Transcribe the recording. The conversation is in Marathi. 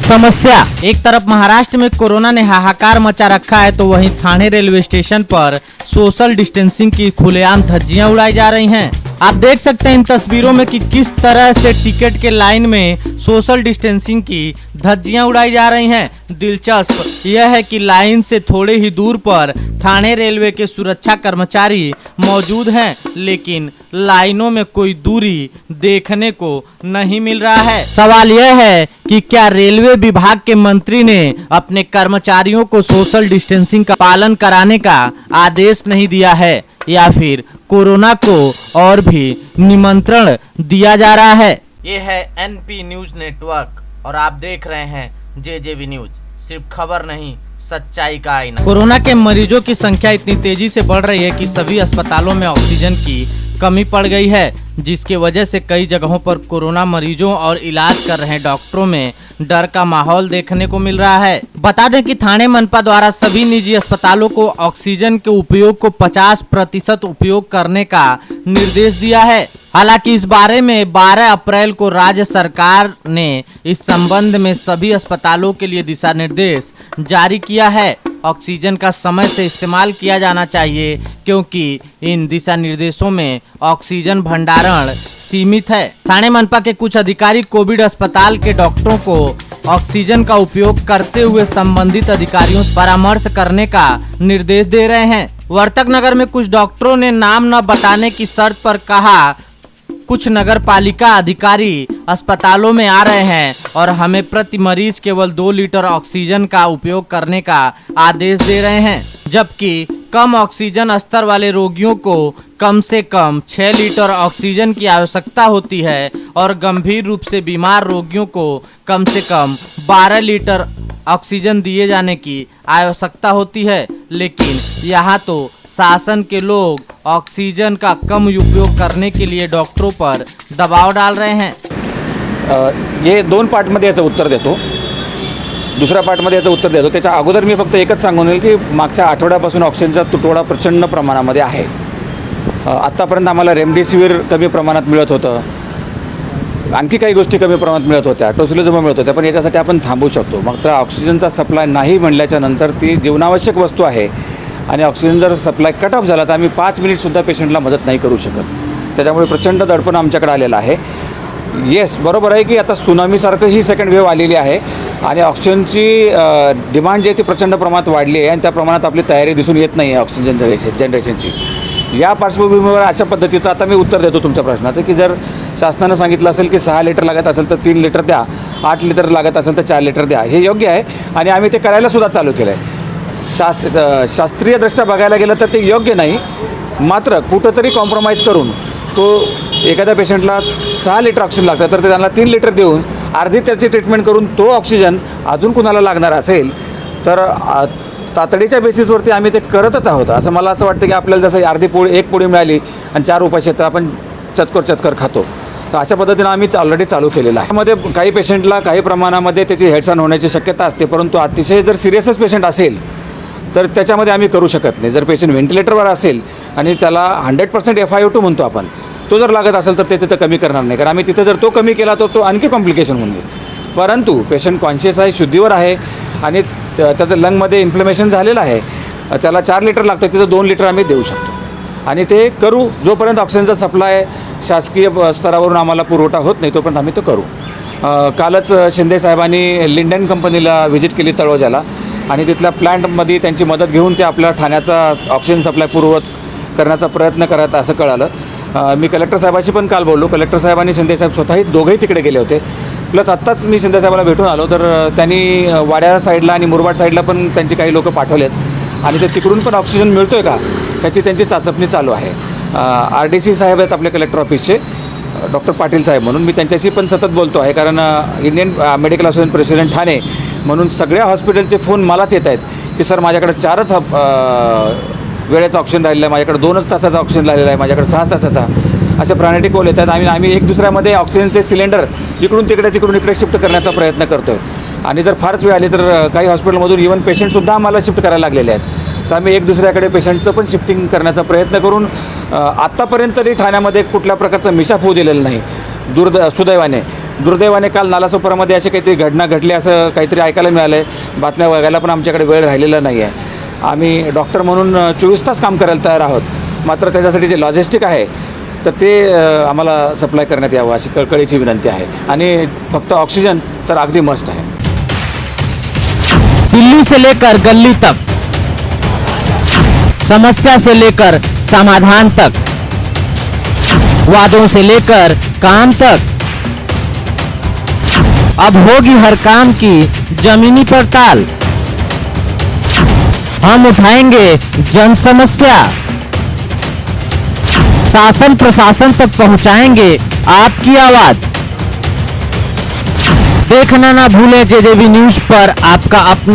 समस्या। एक तरफ महाराष्ट्र में कोरोना ने हाहाकार मचा रखा है तो वहीं थाने रेलवे स्टेशन पर सोशल डिस्टेंसिंग की खुलेआम धज्जियां उड़ाई जा रही हैं। आप देख सकते हैं इन तस्वीरों में कि किस तरह से टिकट के लाइन में सोशल डिस्टेंसिंग की धज्जियां उड़ाई जा रही हैं। दिलचस्प यह है कि लाइन से थोड़े ही दूर पर थाने रेलवे के सुरक्षा कर्मचारी मौजूद हैं, लेकिन लाइनों में कोई दूरी देखने को नहीं मिल रहा है। सवाल यह है कि क्या रेलवे विभाग के मंत्री ने अपने कर्मचारियों को सोशल डिस्टेंसिंग का पालन कराने का आदेश नहीं दिया है या फिर कोरोना को और भी निमंत्रण दिया जा रहा है। ये है एनपी न्यूज नेटवर्क और आप देख रहे हैं जेजेवी न्यूज, सिर्फ खबर नहीं सच्चाई का आईना। कोरोना के मरीजों की संख्या इतनी तेजी से बढ़ रही है कि सभी अस्पतालों में ऑक्सीजन की कमी पड़ गई है, जिसके वजह से कई जगहों पर कोरोना मरीजों और इलाज कर रहे डॉक्टरों में डर का माहौल देखने को मिल रहा है। बता दें कि थाने मनपा द्वारा सभी निजी अस्पतालों को ऑक्सीजन के उपयोग को 50% उपयोग करने का निर्देश दिया है। हालांकि इस बारे में 12 अप्रैल को राज्य सरकार ने इस संबंध में सभी अस्पतालों के लिए दिशा निर्देश जारी किया है। ऑक्सीजन का समय से इस्तेमाल किया जाना चाहिए क्योंकि इन दिशा निर्देशों में ऑक्सीजन भंडारण सीमित है। थाने मनपा के कुछ अधिकारी कोविड अस्पताल के डॉक्टरों को ऑक्सीजन का उपयोग करते हुए संबंधित अधिकारियों से परामर्श करने का निर्देश दे रहे हैं। वर्तक नगर में कुछ डॉक्टरों ने नाम न बताने की शर्त पर कहा, कुछ नगर पालिका अधिकारी अस्पतालों में आ रहे हैं और हमें प्रति मरीज केवल 2 लीटर ऑक्सीजन का उपयोग करने का आदेश दे रहे हैं, जबकि कम ऑक्सीजन स्तर वाले रोगियों को कम से कम 6 लीटर ऑक्सीजन की आवश्यकता होती है और गंभीर रूप से बीमार रोगियों को कम से कम 12 लीटर ऑक्सीजन दिए जाने की आवश्यकता होती है। लेकिन यहाँ तो शासन के लोग ऑक्सीजन का कम उपयोग करने के लिए डॉक्टरों पर दबाव डाल रहे हैं। ये 2 पार्टमध्ये याचं उत्तर देतो। दुसऱ्या पार्टमध्ये याचं उत्तर देतो। त्याच्या अगोदर मी फक्त एकच सांगून येईल की मागच्या आठवड्यापासून ऑक्सिजनचा तुटवडा प्रचंड प्रमाणामध्ये आहे। आत्तापर्यंत आम्हाला रेमडेसिवीर कमी प्रमाणात मिळत होतं, आणखी काही गोष्टी कमी प्रमाणात मिळत होत्या, टोसिलिझुमॅब मिळत होत्या, पण याच्यासाठी आपण थांबू शकतो। मग तर ऑक्सिजनचा सप्लाय नाही म्हणल्याच्या नंतर ती जीवनावश्यक वस्तू आहे आणि ऑक्सिजन जर सप्लाय कट ऑफ झाला तर आम्ही 5 मिनिटसुद्धा पेशंटला मदत नाही करू शकत। त्याच्यामुळे प्रचंड दडपण आमच्याकडे आलेलं आहे। येस, बरोबर आहे की आता सुनामीसारखं ही सेकंड वेव्ह आलेली आहे आणि ऑक्सिजनची डिमांड जी आहे ती प्रचंड प्रमाणात वाढली आहे आणि त्या प्रमाणात आपली तयारी दिसून येत नाही आहे ऑक्सिजन जनरेशनची। या पार्श्वभूमीवर अशा पद्धतीचं आता मी उत्तर देतो तुमच्या प्रश्नाचं की जर शासनानं सांगितलं असेल की 6 लिटर लागत असेल तर 3 लिटर द्या, 8 लिटर लागत असेल तर 4 लिटर द्या, हे योग्य आहे आणि आम्ही ते करायलासुद्धा चालू केलं आहे। शास्त्रीयदृष्ट्या बघायला गेलं तर ते योग्य नाही, मात्र कुठंतरी कॉम्प्रोमाइज करून तो एखाद्या पेशंटला 6 लिटर ऑक्सिजन लागतं तर ते त्यांना 3 लिटर देऊन अर्धी त्याची ट्रीटमेंट करून तो ऑक्सिजन अजून कुणाला लागणार असेल तर तातडीच्या बेसिसवरती आम्ही ते करतच आहोत। असं मला असं वाटतं की आपल्याला जसं अर्धी पोळी 1 पोळी मिळाली आणि 4 उपाशी तर आपण चतकोर खातो, तर अशा पद्धतीनं आम्ही ऑलरेडी चालू केलेलं आहे। त्यामध्ये काही पेशंटला काही प्रमाणामध्ये त्याची हेडसॉन होण्याची शक्यता असते, परंतु अतिशय जर सिरियसच पेशंट असेल तर त्याच्यामध्ये आम्ही करू शकत नाही। जर पेशंट व्हेंटिलेटरवर असेल आणि त्याला 100% FiO2 म्हणतो आपण, तो जर लागत असेल तर ते तिथं कमी करणार नाही, कारण आम्ही तिथं जर तो कमी केला तर तो आणखी कॉम्प्लिकेशन होऊन जाईल। परंतु पेशंट कॉन्शियस आहे, शुद्धीवर आहे आणि त्याचं लंगमध्ये इन्फ्लेमेशन झालेलं आहे, त्याला 4 लिटर लागतं, तिथं 2 लिटर आम्ही देऊ शकतो आणि ते करू। जोपर्यंत ऑक्सिजनचा सप्लाय शासकीय स्तरावरून आम्हाला पुरवठा होत नाही तोपर्यंत आम्ही तो करू। कालच शिंदे साहेबांनी लिंडन कंपनीला व्हिजिट केली तळोजाला आणि तिथल्या प्लॅन्टमध्ये त्यांची मदत घेऊन ते आपल्या ठाण्याचा ऑक्सिजन सप्लाय पूर्ववत करण्याचा प्रयत्न करत असं कळालं। मी कलेक्टर साहेबाशी पण काल बोललो, कलेक्टर साहेबांनी शिंदे साहेब स्वतःही दोघंही तिकडे गेले होते। प्लस आत्ताच मी शिंदे साहेबाला भेटून आलो तर त्यांनी वाड्या साईडला आणि मुरबाड साईडला पण त्यांची काही लोकं पाठवलेत आणि ते तिकडून पण ऑक्सिजन मिळतो आहे का त्याची त्यांची चाचपणी चालू आहे। RDC साहेब आहेत आपले कलेक्टर ऑफिसचे, डॉक्टर पाटील साहेब म्हणून, मी त्यांच्याशी पण सतत बोलतो आहे, कारण Indian medical association president Thane म्हणून सगळ्या हॉस्पिटलचे फोन मलाच येत आहेत की सर माझ्याकडे 4च वेळेचा ऑक्सिजन राहिलेला आहे, माझ्याकडे 2च तासाचा ऑक्सिजन राहिलेला आहे, माझ्याकडे 6 तासाचा, असे प्रायॉरिटी कॉल येतात। आम्ही एक दुसऱ्यामध्ये ऑक्सिजनचे सिलेंडर इकडून इकडे शिफ्ट करण्याचा प्रयत्न करतो आहे आणि जर फारच वेळ आली तर काही हॉस्पिटलमधून इव्हन पेशंटसुद्धा आम्हाला शिफ्ट करायला लागलेले आहेत, तर आम्ही एक दुसऱ्याकडे पेशंटचं पण शिफ्टिंग करण्याचा प्रयत्न करून आत्तापर्यंत तरी ठाण्यामध्ये कुठल्या प्रकारचा मिशाप होऊ दिलेला नाही सुदैवाने। दुर्दैवाने काल नालासोपारामध्ये असे काहीतरी घटना घडली असं काहीतरी ऐकायला मिळालं आहे. बातम्या बघायला पण आमच्याकडे वेळ राहिलेला नाही आहे. आम्ही डॉक्टर म्हणून 24 तास काम करायला तयार आहोत, मात्र त्याच्यासाठी जे लॉजिस्टिक आहे तर ते आम्हाला सप्लाय करण्यात यावं अशी कळकळीची विनंती आहे. आणि फक्त ऑक्सिजन तर अगदी मस्ट आहे. दिल्ली से लेकर गली तक, समस्या से लेकर समाधान तक, वादों से लेकर काम तक, अब होगी हर काम की जमीनी पड़ताल। हम उठाएंगे जन समस्या, शासन प्रशासन तक पहुंचाएंगे आपकी आवाज। देखना ना भूलें जेजेबी न्यूज पर आपका अपना